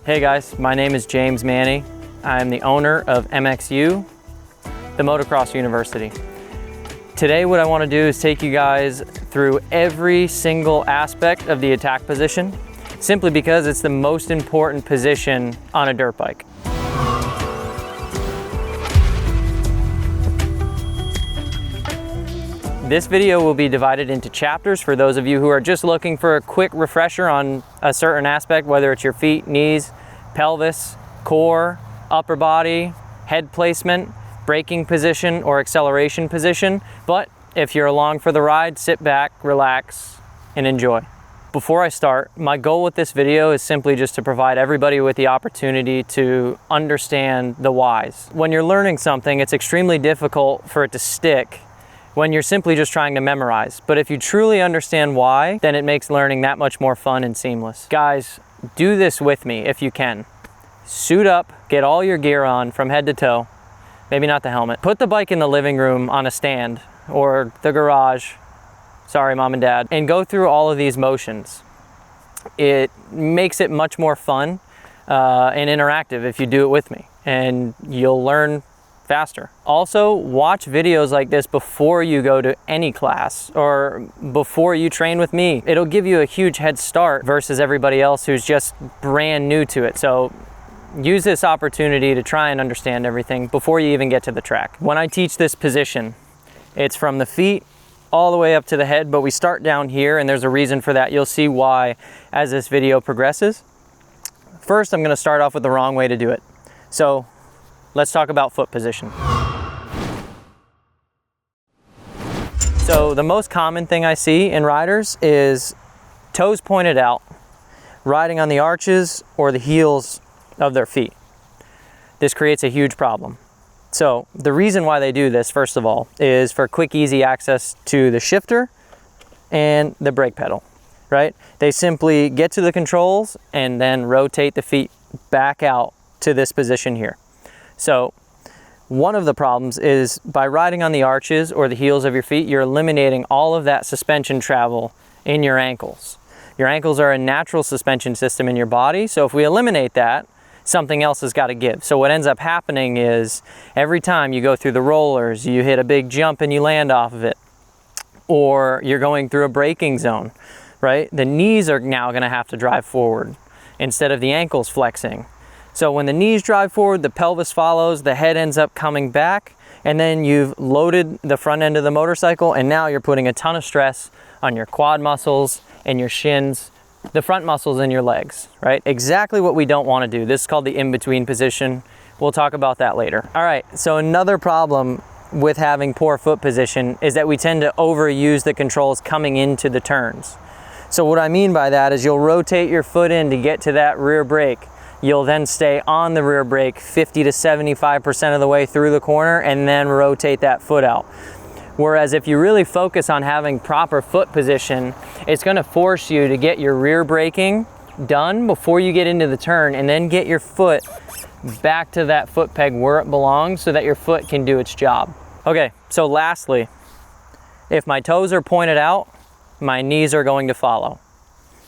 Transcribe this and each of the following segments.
Hey guys, my name is James Manny. I'm the owner of MXU, the Motocross University. Today what I want to do is take you guys through every single aspect of the attack position, simply because it's the most important position on a dirt bike. This video will be divided into chapters for those of you who are just looking for a quick refresher on a certain aspect, whether it's your feet, knees, pelvis, core, upper body, head placement, braking position, or acceleration position. But if you're along for the ride, sit back, relax, and enjoy. Before I start, my goal with this video is simply just to provide everybody with the opportunity to understand the whys. When you're learning something, it's extremely difficult for it to stick when you're simply just trying to memorize. But if you truly understand why, then it makes learning that much more fun and seamless. Guys, do this with me if you can. Suit up, get all your gear on from head to toe, maybe not the helmet. Put the bike in the living room on a stand or the garage, sorry mom and dad, and go through all of these motions. It makes it much more fun and interactive if you do it with me, and you'll learn faster. Also, watch videos like this before you go to any class or before you train with me. It'll give you a huge head start versus everybody else who's just brand new to it. So use this opportunity to try and understand everything before you even get to the track. When I teach this position, it's from the feet all the way up to the head, but we start down here, and there's a reason for that. You'll see why as this video progresses. First, I'm going to start off with the wrong way to do it. So let's talk about foot position. So the most common thing I see in riders is toes pointed out, riding on the arches or the heels of their feet. This creates a huge problem. So the reason why they do this, first of all, is for quick, easy access to the shifter and the brake pedal, right? They simply get to the controls and then rotate the feet back out to this position here. So one of the problems is by riding on the arches or the heels of your feet, you're eliminating all of that suspension travel in your ankles. Your ankles are a natural suspension system in your body, so if we eliminate that, something else has got to give. So what ends up happening is every time you go through the rollers, you hit a big jump and you land off of it, or you're going through a braking zone, right? The knees are now going to have to drive forward instead of the ankles flexing. So when the knees drive forward, the pelvis follows, the head ends up coming back, and then you've loaded the front end of the motorcycle, and now you're putting a ton of stress on your quad muscles and your shins, the front muscles in your legs, right? Exactly what we don't want to do. This is called the in-between position. We'll talk about that later. All right, so another problem with having poor foot position is that we tend to overuse the controls coming into the turns. So what I mean by that is you'll rotate your foot in to get to that rear brake. You'll then stay on the rear brake 50 to 75% of the way through the corner and then rotate that foot out. Whereas if you really focus on having proper foot position, it's going to force you to get your rear braking done before you get into the turn, and then get your foot back to that foot peg where it belongs so that your foot can do its job. Okay, so lastly, if my toes are pointed out, my knees are going to follow,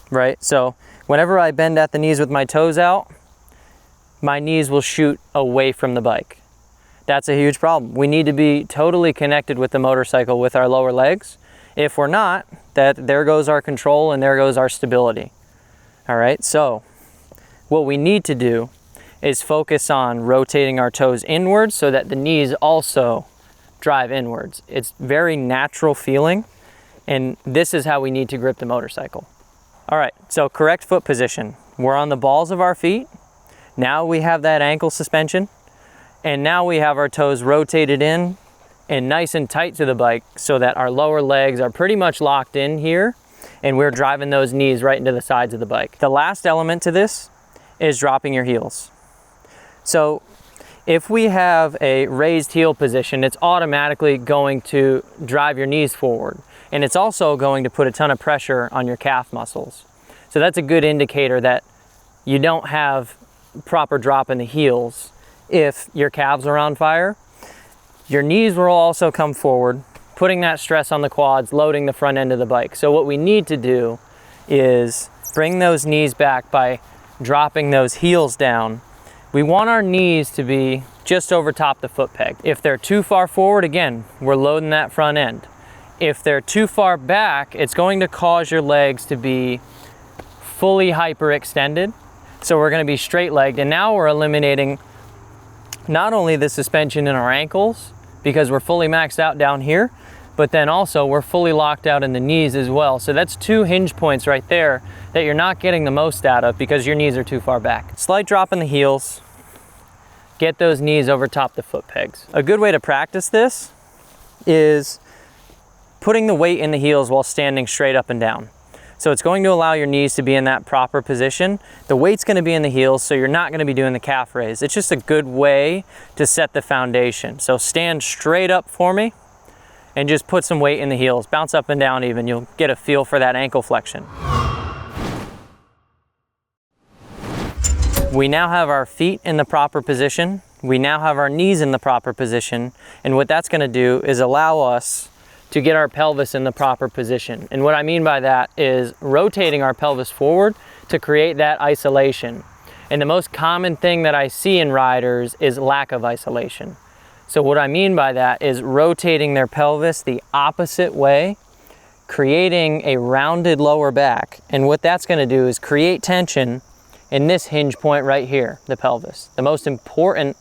right? So whenever I bend at the knees with my toes out, my knees will shoot away from the bike. That's a huge problem. We need to be totally connected with the motorcycle with our lower legs. If we're not, there goes our control and there goes our stability. All right, so what we need to do is focus on rotating our toes inwards so that the knees also drive inwards. It's very natural feeling, and this is how we need to grip the motorcycle. All right, so correct foot position. We're on the balls of our feet. Now we have that ankle suspension, and now we have our toes rotated in and nice and tight to the bike so that our lower legs are pretty much locked in here, and we're driving those knees right into the sides of the bike. The last element to this is dropping your heels. So if we have a raised heel position, it's automatically going to drive your knees forward, and it's also going to put a ton of pressure on your calf muscles. So that's a good indicator that you don't have proper drop in the heels. If your calves are on fire, your knees will also come forward, putting that stress on the quads, loading the front end of the bike. So what we need to do is bring those knees back by dropping those heels down, we want our knees to be just over top the foot peg. If they're too far forward, again, we're loading that front end. If they're too far back, it's going to cause your legs to be fully hyperextended. So we're going to be straight legged, and now we're eliminating not only the suspension in our ankles because we're fully maxed out down here, but then also we're fully locked out in the knees as well. So that's 2 hinge points right there that you're not getting the most out of because your knees are too far back. Slight drop in the heels, get those knees over top the foot pegs. A good way to practice this is putting the weight in the heels while standing straight up and down. So it's going to allow your knees to be in that proper position. The weight's going to be in the heels, so you're not going to be doing the calf raise. It's just a good way to set the foundation. So stand straight up for me and just put some weight in the heels. Bounce up and down even. You'll get a feel for that ankle flexion. We now have our feet in the proper position. We now have our knees in the proper position. And what that's going to do is allow us to get our pelvis in the proper position. And what I mean by that is rotating our pelvis forward to create that isolation. And the most common thing that I see in riders is lack of isolation. So what I mean by that is rotating their pelvis the opposite way, creating a rounded lower back. And what that's going to do is create tension in this hinge point right here, the pelvis. The most important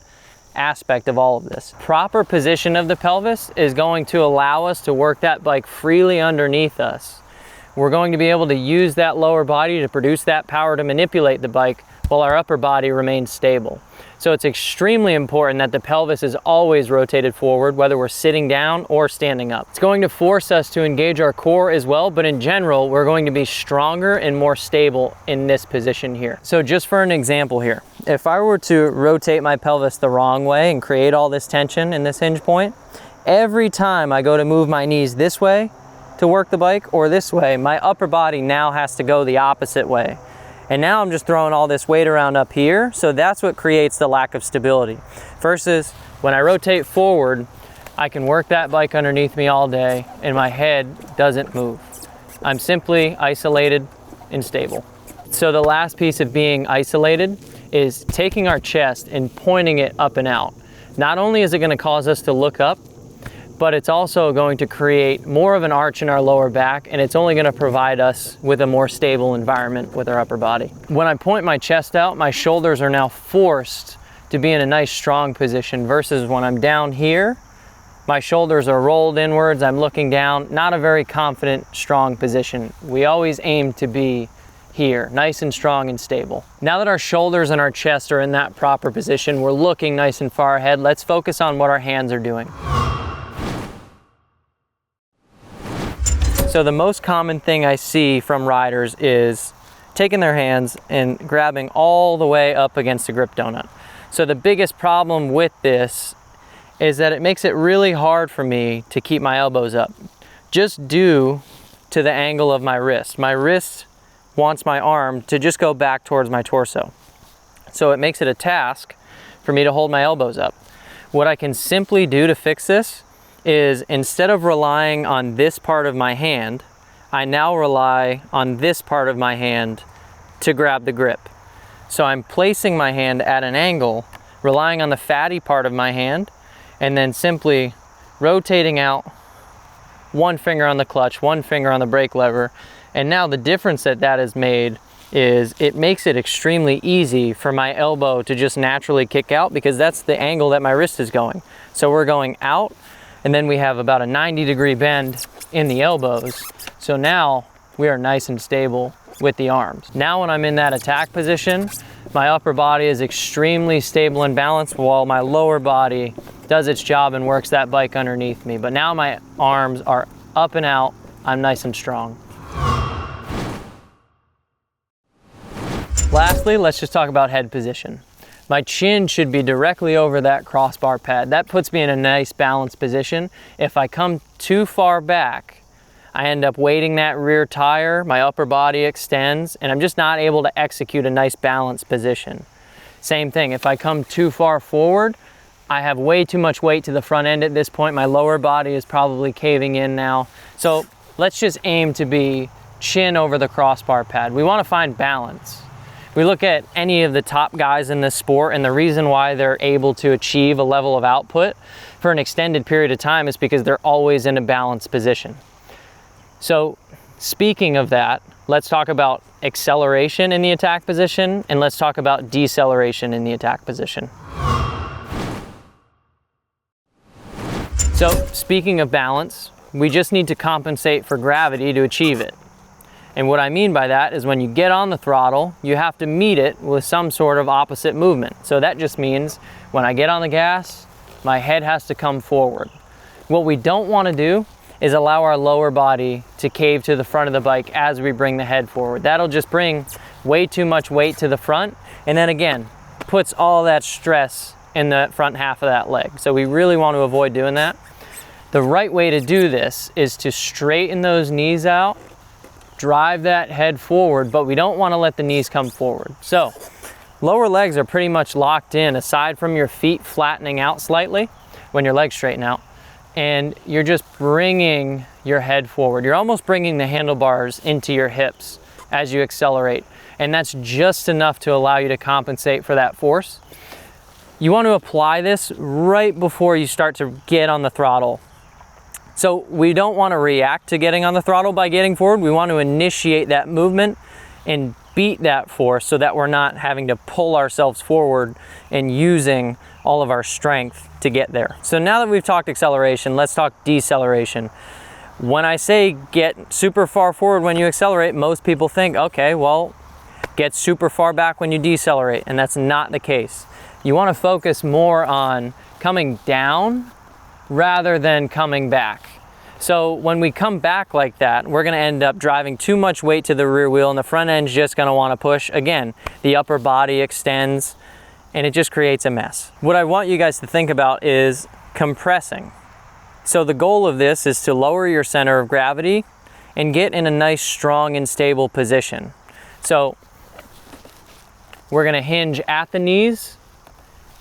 aspect of all of this. Proper position of the pelvis is going to allow us to work that bike freely underneath us. We're going to be able to use that lower body to produce that power to manipulate the bike while our upper body remains stable. So it's extremely important that the pelvis is always rotated forward, whether we're sitting down or standing up. It's going to force us to engage our core as well, but in general, we're going to be stronger and more stable in this position here. So just for an example here, if I were to rotate my pelvis the wrong way and create all this tension in this hinge point, every time I go to move my knees this way to work the bike or this way, my upper body now has to go the opposite way. And now I'm just throwing all this weight around up here, so that's what creates the lack of stability. Versus when I rotate forward, I can work that bike underneath me all day and my head doesn't move. I'm simply isolated and stable. So the last piece of being isolated is taking our chest and pointing it up and out. Not only is it going to cause us to look up, but it's also going to create more of an arch in our lower back, and it's only going to provide us with a more stable environment with our upper body. When I point my chest out, my shoulders are now forced to be in a nice strong position versus when I'm down here, my shoulders are rolled inwards, I'm looking down, not a very confident, strong position. We always aim to be here, nice and strong and stable. Now that our shoulders and our chest are in that proper position, we're looking nice and far ahead, let's focus on what our hands are doing. So the most common thing I see from riders is taking their hands and grabbing all the way up against the grip donut. So the biggest problem with this is that it makes it really hard for me to keep my elbows up, just due to the angle of my wrist. My wrist wants my arm to just go back towards my torso. So it makes it a task for me to hold my elbows up. What I can simply do to fix this is instead of relying on this part of my hand, I now rely on this part of my hand to grab the grip. So I'm placing my hand at an angle, relying on the fatty part of my hand, and then simply rotating out, one finger on the clutch, one finger on the brake lever. And now the difference that that has made is it makes it extremely easy for my elbow to just naturally kick out because that's the angle that my wrist is going. So we're going out, and then we have about a 90-degree bend in the elbows. So now we are nice and stable with the arms. Now when I'm in that attack position, my upper body is extremely stable and balanced while my lower body does its job and works that bike underneath me. But now my arms are up and out, I'm nice and strong. Lastly, let's just talk about head position. My chin should be directly over that crossbar pad. That puts me in a nice balanced position. If I come too far back, I end up weighting that rear tire, my upper body extends, and I'm just not able to execute a nice balanced position. Same thing, if I come too far forward, I have way too much weight to the front end at this point. My lower body is probably caving in now. So let's just aim to be chin over the crossbar pad. We want to find balance. We look at any of the top guys in this sport, and the reason why they're able to achieve a level of output for an extended period of time is because they're always in a balanced position. So speaking of that, let's talk about acceleration in the attack position, and let's talk about deceleration in the attack position. So speaking of balance, we just need to compensate for gravity to achieve it. And what I mean by that is when you get on the throttle, you have to meet it with some sort of opposite movement. So that just means when I get on the gas, my head has to come forward. What we don't want to do is allow our lower body to cave to the front of the bike as we bring the head forward. That'll just bring way too much weight to the front, and then again, puts all that stress in the front half of that leg. So we really want to avoid doing that. The right way to do this is to straighten those knees out, drive that head forward, but we don't want to let the knees come forward. So lower legs are pretty much locked in, aside from your feet flattening out slightly when your legs straighten out, and you're just bringing your head forward. You're almost bringing the handlebars into your hips as you accelerate, and that's just enough to allow you to compensate for that force. You want to apply this right before you start to get on the throttle. So we don't want to react to getting on the throttle by getting forward. We want to initiate that movement and beat that force so that we're not having to pull ourselves forward and using all of our strength to get there. So now that we've talked acceleration, let's talk deceleration. When I say get super far forward when you accelerate, most people think, okay, well, get super far back when you decelerate, and that's not the case. You want to focus more on coming down rather than coming back. So when we come back like that, we're going to end up driving too much weight to the rear wheel, and the front end's just going to want to push. Again, the upper body extends, and it just creates a mess. What I want you guys to think about is compressing. So the goal of this is to lower your center of gravity and get in a nice, strong, and stable position. So we're going to hinge at the knees,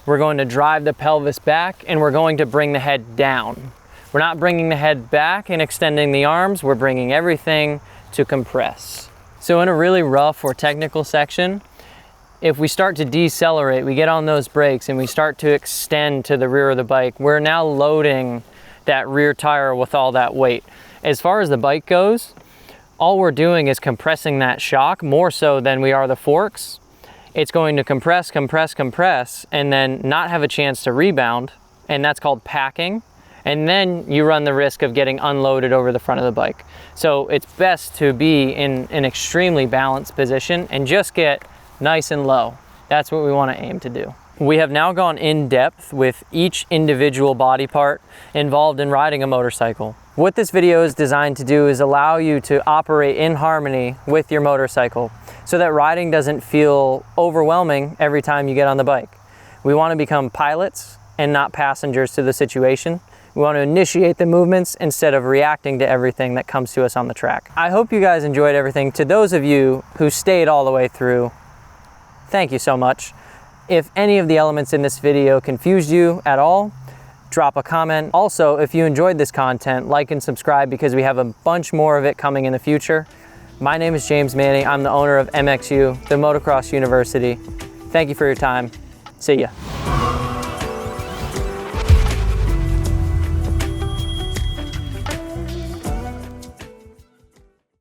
we're going to drive the pelvis back, and we're going to bring the head down. We're not bringing the head back and extending the arms, we're bringing everything to compress. So in a really rough or technical section, if we start to decelerate, we get on those brakes and we start to extend to the rear of the bike, we're now loading that rear tire with all that weight. As far as the bike goes, all we're doing is compressing that shock more so than we are the forks. It's going to compress, compress, compress, and then not have a chance to rebound, and that's called packing. And then you run the risk of getting unloaded over the front of the bike. So it's best to be in an extremely balanced position and just get nice and low. That's what we want to aim to do. We have now gone in depth with each individual body part involved in riding a motorcycle. What this video is designed to do is allow you to operate in harmony with your motorcycle so that riding doesn't feel overwhelming every time you get on the bike. We want to become pilots and not passengers to the situation. We want to initiate the movements instead of reacting to everything that comes to us on the track. I hope you guys enjoyed everything. To those of you who stayed all the way through, thank you so much. If any of the elements in this video confused you at all, drop a comment. Also, if you enjoyed this content, like and subscribe because we have a bunch more of it coming in the future. My name is James Manning. I'm the owner of MXU, the Motocross University. Thank you for your time. See ya.